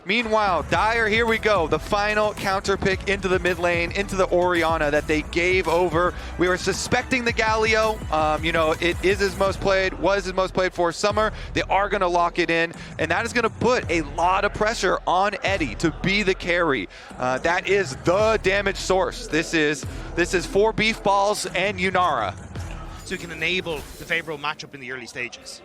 Meanwhile, Dire, here we go. The final counter pick into the mid lane, into the Orianna that they gave over. We were suspecting the Galio. You know, it is his most played, was his most played for summer. They are going to lock it in, and that is going to put a lot of pressure on Eddie to be the carry. That is the damage source. This is for Beef Balls and Yunara. So he can enable the favorable matchup in the early stages.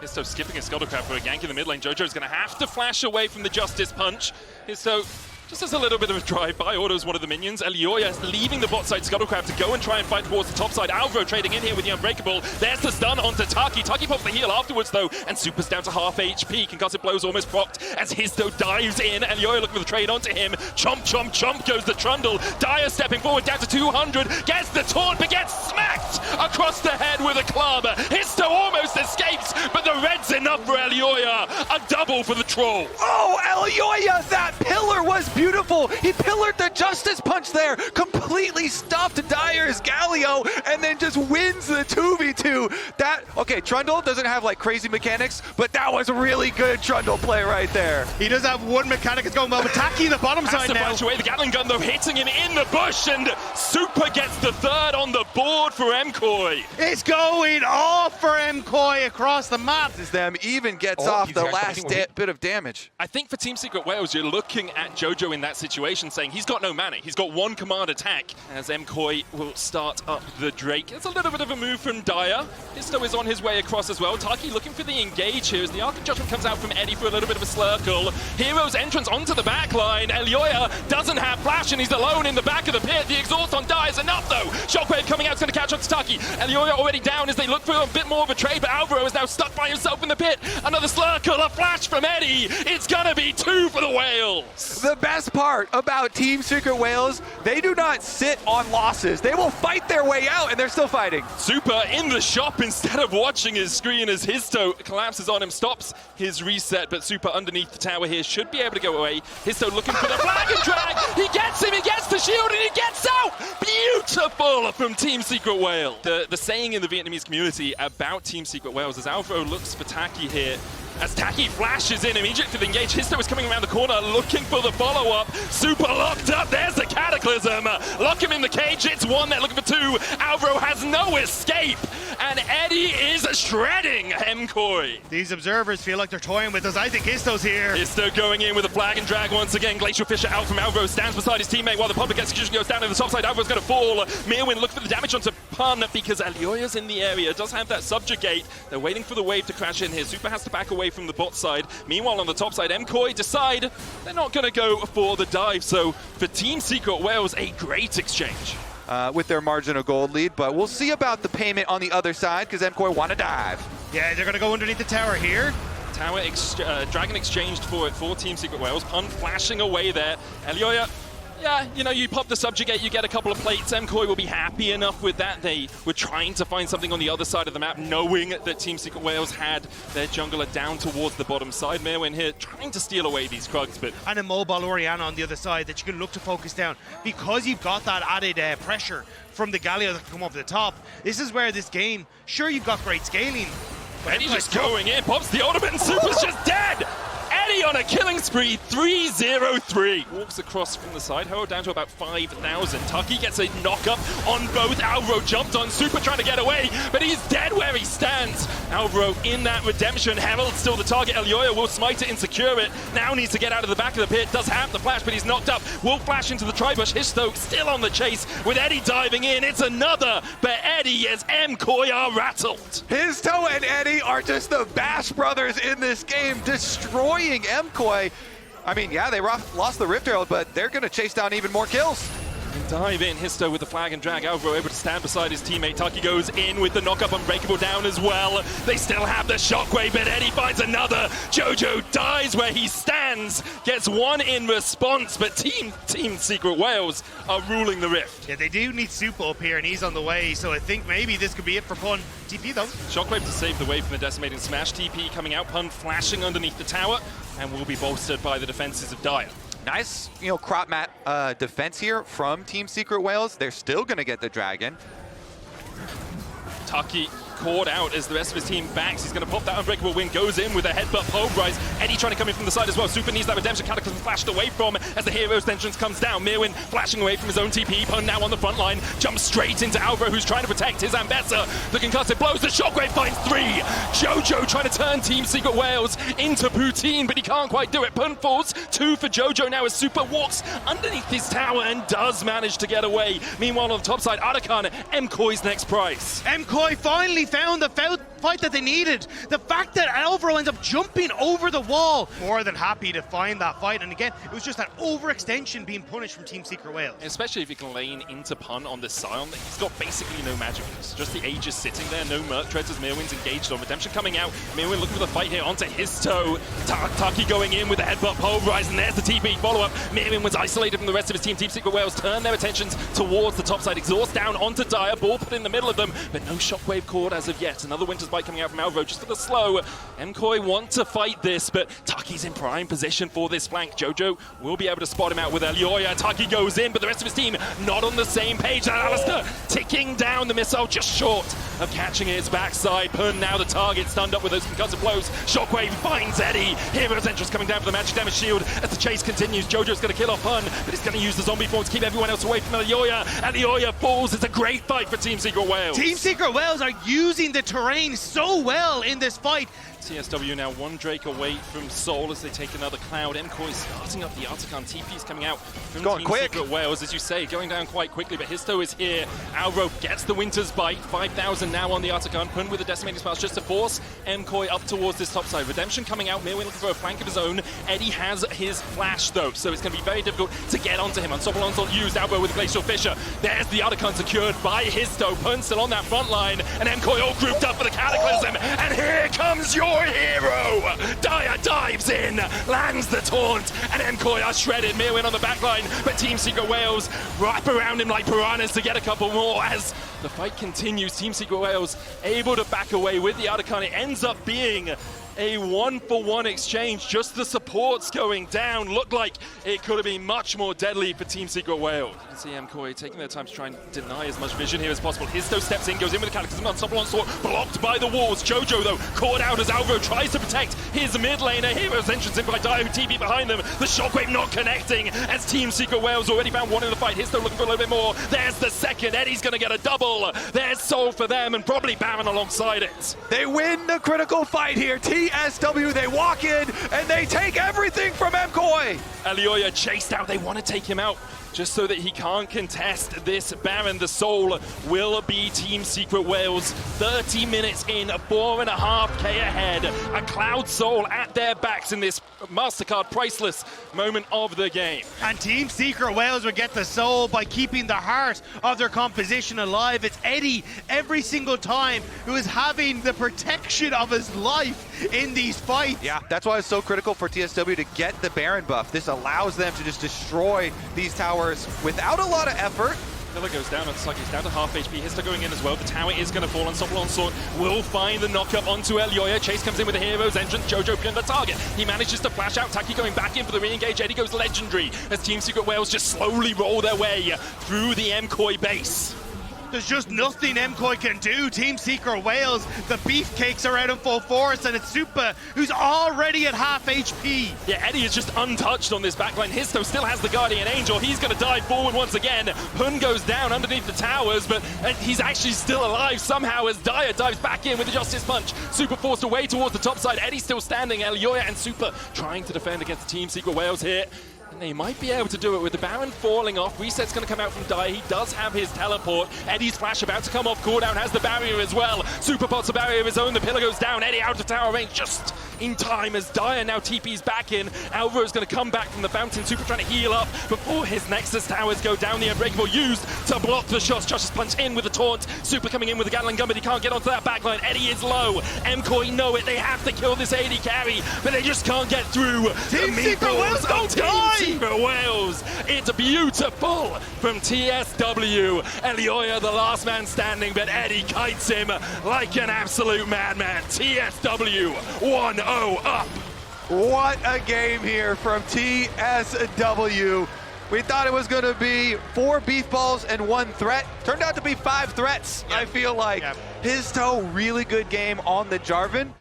Histo skipping a Scuttlecraft for a gank in the mid lane. Jojo's going to have to flash away from the Justice Punch. Histo just has a little bit of a drive-by, autos one of the minions. Elioya is leaving the bot side Scuttlecraft to go and try and fight towards the top side. Alvaro trading in here with the Unbreakable. There's the stun onto Taki. Taki pops the heal afterwards though, and Super's down to half HP. Concussive Blow's almost procced as Histo dives in. Elioya looking for the trade onto him. Chomp, chomp, chomp goes the Trundle. Dire stepping forward down to 200. Gets the taunt, but gets smacked across the head with a club. Histo almost escapes, but the red's enough for Elioya. A double for the troll. Oh, Elioya, that pillar was beautiful. He pillared the Justice Punch there, completely stuffed Dire's Galio, and then just wins the 2v2. Okay, Trundle doesn't have like crazy mechanics, but that was really good Trundle play right there. He does have one mechanic that's going well, but Taki the bottom side now. Flash away the Gatling gun though, hitting him in the bush, and Super gets the third on the board for MKOI. It's going off for MKOI across the map. As them even gets off the last bit of damage. I think for Team Secret Wales, you're looking at Jojo in that situation saying he's got no mana. He's got one command attack as MKOI will start up the Drake. It's a little bit of a move from Dire. Histo is on his way across as well. Taki looking for the engage here as the Arc of Judgment comes out from Eddie for a little bit of a slurkle. Hero's entrance onto the back line. Elioya doesn't have flash and he's alone in the back of the pit. The exhaust on Dire is enough though. Shockwave coming out is going to catch up to Taki. Elioya already down as they look for a bit more of a trade, but Alvaro is now stuck by himself in the pit. Another slurkle, a flash from Eddie. It's going to be 2 for the Whales. The best part about Team Secret Wales, they do not sit on losses. They will fight their way out, and they're still fighting. Super in the shop instead of watching his screen as Histo collapses on him, stops his reset, but Super underneath the tower here should be able to go away. Histo looking for the flag and drag. He gets him, he gets the shield, and he gets out. Beautiful from Team Secret Wales. The saying in the Vietnamese community about Team Secret Wales is Alvaro looks for Taki here. As Taki flashes in immediately for the engage, Histo is coming around the corner looking for the follow-up. Super locked up, there's the Cataclysm. Lock him in the cage, it's 1, they're looking for 2. Alvaro has no escape, and Eddie is shredding MKOI. These observers feel like they're toying with us. I think Histo's here. Histo going in with a flag and drag once again. Glacial Fisher out from Alvaro, stands beside his teammate while the public execution goes down to the top side. Alvaro's going to fall. Mirwin look for the damage onto Pun because Elioya's in the area, does have that subjugate. They're waiting for the wave to crash in here. Super has to back away from the bot side. Meanwhile, on the top side, MKOI decide they're not going to go for the dive. So for Team Secret Wales, a great exchange. With their margin of gold lead, but we'll see about the payment on the other side because MKOI want to dive. Yeah, they're going to go underneath the tower here. Tower Dragon exchanged for Team Secret Wales. Pun flashing away there. Elioya, yeah, you know, you pop the subjugate, you get a couple of plates. MKOI will be happy enough with that. They were trying to find something on the other side of the map, knowing that Team Secret Wales had their jungler down towards the bottom side. Mirwin here trying to steal away these Krugs, but... And a mobile Orianna on the other side that you can look to focus down. Because you've got that added pressure from the Galio that can come over the top, this is where this game, sure, you've got great scaling. Eddie just going in, pops the ultimate, and Super's just dead! Eddie on a killing spree, 3-0-3. Walks across from the side, Herald down to about 5,000. Taki gets a knock-up on both. Alvaro jumped on Super trying to get away, but he's dead where he stands. Alvaro in that redemption. Herald's still the target. Elioya will smite it and secure it. Now needs to get out of the back of the pit. Does have the flash, but he's knocked up. Will flash into the tribush. Histo still on the chase with Eddie diving in. It's another, but Eddie as MKOI are rattled. Histo and Eddie are just the Bash brothers in this game, destroying MKOI. I mean, yeah, they lost the Rift Herald, but they're going to chase down even more kills. Dive in, Histo with the flag and drag. Alvaro able to stand beside his teammate. Taki goes in with the knock-up, Unbreakable down as well. They still have the shockwave, but Eddie finds another. Jojo dies where he stands, gets one in response, but Team Secret Wales are ruling the Rift. Yeah, they do need Super up here, and he's on the way, so I think maybe this could be it for Pun. TP though. Shockwave to save the wave from the decimating smash. TP coming out, Pun flashing underneath the tower, and will be bolstered by the defenses of Dire. Nice, you know, crop mat defense here from Team Secret Wales. They're still going to get the dragon. Taki caught out as the rest of his team backs. He's going to pop that unbreakable wing, goes in with a headbutt pulverize. Eddie trying to come in from the side as well. Super needs that redemption. Cataclysm flashed away from as the hero's entrance comes down. Mirwin flashing away from his own TP. Pun now on the front line, jumps straight into Alvaro, who's trying to protect his Ambessa. The concussive blows, the shockwave finds 3. Jojo trying to turn Team Secret Wales into poutine, but he can't quite do it. Pun falls, 2 for Jojo now as Super walks underneath his tower and does manage to get away. Meanwhile on the top side, Arakan, MKOI's next prize. MKOI finally found the fight that they needed. The fact that Alvaro ends up jumping over the wall, more than happy to find that fight. And again, it was just that overextension being punished from Team Secret Wales. Especially if you can lane into Pun on this Scion. He's got basically no magic moves. Just the Aegis sitting there, no Merc Treads as Mirwin's engaged on Redemption coming out. Mirwin looking for the fight here onto his toe. Taki going in with the headbutt pulverize, and there's the TP follow-up. Mirwin was isolated from the rest of his team. Team Secret Wales turn their attentions towards the top side. Exhaust down onto Dire, ball put in the middle of them, but no shockwave cord as of yet. Another Winter's Bite coming out from Alvaro just for the slow. MKOI want to fight this, but Taki's in prime position for this flank. Jojo will be able to spot him out with Elioya. Taki goes in, but the rest of his team not on the same page. And Alistair ticking down the missile just short of catching his backside. Pun now the target, stunned up with those concussive blows. Shockwave finds Eddie. Hero's entrance coming down for the magic damage shield as the chase continues. Jojo's going to kill off Pun, but he's going to use the zombie form to keep everyone else away from Elioya. Elioya falls. It's a great fight for Team Secret Wales. Team Secret Wales are using the terrain so well in this fight. TSW now 1 Drake away from Soul as they take another Cloud. MKOI starting up the Artican. TP's coming out from going Team quick. Secret Wales, as you say, going down quite quickly, but Histo is here. Alvaro gets the Winter's Bite. 5,000 now on the Artican. Pun with the Decimating Smash just to force MKOI up towards this top side. Redemption coming out. Mirwin looking for a flank of his own. Eddie has his flash though, so it's going to be very difficult to get onto him. Unstoppable Onslaught used. Alvaro with Glacial Fissure. There's the Artican secured by Histo. Pun still on that front line, and MKOI all grouped up for the Cataclysm. And here comes your hero! Dire dives in, lands the taunt, and MKOI are shredded. Mirwin on the back line, but Team Secret Wales wrap around him like piranhas to get a couple more as the fight continues. Team Secret Wales able to back away with the Artican. It ends up being a 1-for-1 exchange. Just the supports going down. Looked like it could have been much more deadly for Team Secret Wales. You can see MKOI taking their time to try and deny as much vision here as possible. Histo steps in, goes in with the Cataclysm. Unstoppable Onslaught blocked by the walls. Jojo, though, caught out as Alvaro tries to protect his mid laner. Hero's entrance in by Dire, who TP behind them. The shockwave not connecting as Team Secret Wales already found one in the fight. Histo looking for a little bit more. There's the second. Eddie's going to get a double. There's Soul for them, and probably Baron alongside it. They win the critical fight here. TSW, they walk in and they take everything from MKOI. Elioya chased out. They want to take him out just so that he can't contest this Baron. The Soul will be Team Secret Wales. 30 minutes in, 4.5k ahead. A Cloud Soul at their backs in this MasterCard priceless moment of the game. And Team Secret Wales would get the soul by keeping the heart of their composition alive. It's Eddie every single time who is having the protection of his life in these fights. Yeah, that's why it's so critical for TSW to get the Baron buff. This allows them to just destroy these towers without a lot of effort. Miller goes down on Sluggy, he's down to half HP. Histo going in as well. The tower is going to fall. Unstoppable Onslaught will find the knockup onto Elioya. Chase comes in with a hero's entrance. Jojo pinned the target. He manages to flash out. Taki going back in for the re-engage. Eddie goes legendary as Team Secret Wales just slowly roll their way through the MKOI base. There's just nothing MKOI can do. Team Secret Wales, the beefcakes are out in full force, and it's Super who's already at half HP. Yeah, Eddie is just untouched on this backline. Histo still has the Guardian Angel. He's going to dive forward once again. Pun goes down underneath the towers, but he's actually still alive somehow as Dire dives back in with the Justice Punch. Super forced away towards the top side. Eddie still standing. Elioya and Super trying to defend against Team Secret Wales here. And they might be able to do it with the Baron falling off. Reset's going to come out from Dire. He does have his teleport. Eddie's flash about to come off. Cooldown has the barrier as well. Super pots a barrier of his own. The pillar goes down. Eddie out of tower range just in time as Dire now TP's back in. Alvaro's going to come back from the fountain. Super trying to heal up before his Nexus towers go down. The Unbreakable used to block the shots. Justice Punch in with the taunt. Super coming in with the Gatling gun, but he can't get onto that backline. Eddie is low. MKOI know it. They have to kill this AD carry, but they just can't get through. Team Secret Wales don't die! Secret Wales. It's beautiful from TSW. Elioya the last man standing, but Eddie kites him like an absolute madman. TSW 1-0 up. What a game here from TSW. We thought it was going to be 4 beef balls and 1 threat. Turned out to be 5 threats, I feel like. His toe, really good game on the Jarvan.